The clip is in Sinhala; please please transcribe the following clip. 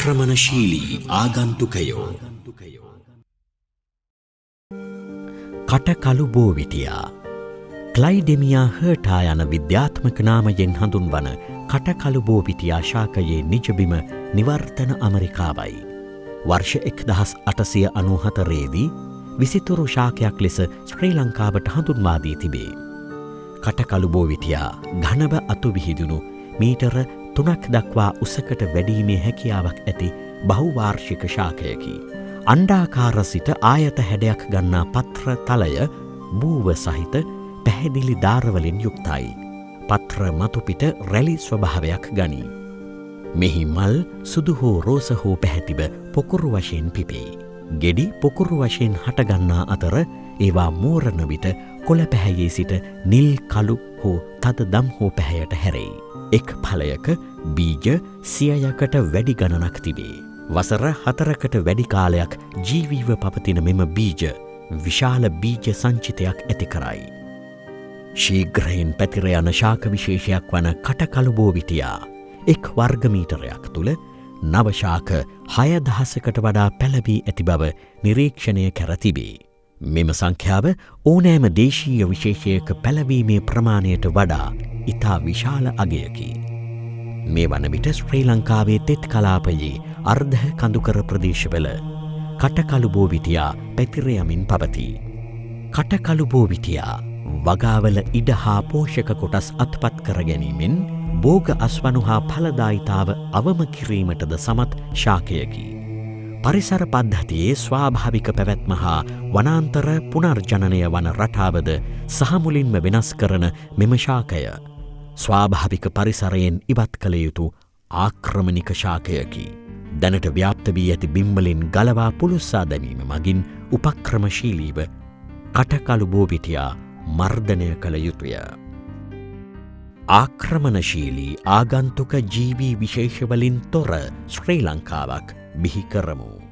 ආක්‍රමණශීලී ආගන්තුකයෝ කටකළු බෝවිටියා ක්ලයිඩෙමියා හර්ටා යන විද්‍යාත්මක නාමයෙන් හඳුන්වන කටකළු බෝවිටියා ශාකයේ නිජබිම නිවර්තන ඇමරිකාවයි. වර්ෂ 1894දී විසිතුරු ශාකයක් ලෙස ශ්‍රී ලංකාවට හඳුන්වා දී තිබේ. කටකළු බෝවිටියා ඝනව අතු විහිදුණු මීටර 3ක් දක්වා උසකට වැඩීමේ හැකියාවක් ඇති බහුවාර්ෂික ශාකයකි. අණ්ඩාකාර සිට ආයත හැඩයක් ගන්නා පත්‍ර තලය බූව සහිත පැහැදිලි දාරවලින් යුක්තයි. පත්‍ර මතුපිට රැලි ස්වභාවයක් ගනී. මෙහි මල් සුදු හෝ රෝස හෝ පැහැතිව පොකුරු වශයෙන් පිපේ. ගෙඩි පොකුරු වශයෙන් හටගන්නා අතර ඒවා මෝරන විට කොළ පැහැයේ සිට නිල් කළු හෝ තද දම් හෝ පැහැයට හැරෙයි. එක් ඵලයක බීජ 100කට වැඩි ගණනක් තිබේ. වසර 4කට වැඩි කාලයක් ජීවීව පවතින මෙම බීජ විශාල බීජ සංචිතයක් ඇති කරයි. ශීඝ්‍රයෙන් පැතිර යන ශාක විශේෂයක් වන කටකළු බෝවිටියා එක් වර්ගමීටරයක් තුළ නව ශාක 6000කට වඩා පැලවී ඇති බව නිරීක්ෂණය කර තිබේ. මෙම සංඛ්‍යාව ඕනෑම දේශීය විශේෂයක පැලවීමේ ප්‍රමාණයට වඩා ඉතා විශාල අගයකි. මේ වන විට ශ්‍රී ලංකාවේ තෙත් කලාපයේ අර්ධ කඳුකර ප්‍රදේශවල කටකළු බෝවිටියා පැතිර යමින් පවතී. කටකළු බෝවිටියා වගාවල ඉඩ හා පෝෂක කොටස් අත්පත් කර ගැනීමෙන් බෝග අස්වනු හා ඵලදායිතාව අවම කිරීමටද සමත් ශාකයකි. පරිසර පද්ධතියේ ස්වාභාවික පැවැත්ම හා වනාන්තර පුනර්ජනනය වන රටාවද සහමුලින්ම වෙනස් කරන මෙම ශාකය ස්වාභාවික පරිසරයෙන් ඉවත් කළ යුතු ආක්‍රමණික ශාකයකි. දැනට ව්‍යාප්ත වී ඇති බිම්වලින් ගලවා පුළුස්සා දැමීම මගින් උපක්‍රමශීලීව කටකළු බෝවිටියා මර්ධනය කළ යුතුය. ආක්‍රමණශීලී ආගන්තුක ජීවී විශේෂවලින් තොර ශ්‍රී ලංකාවක් බිහි කරමු.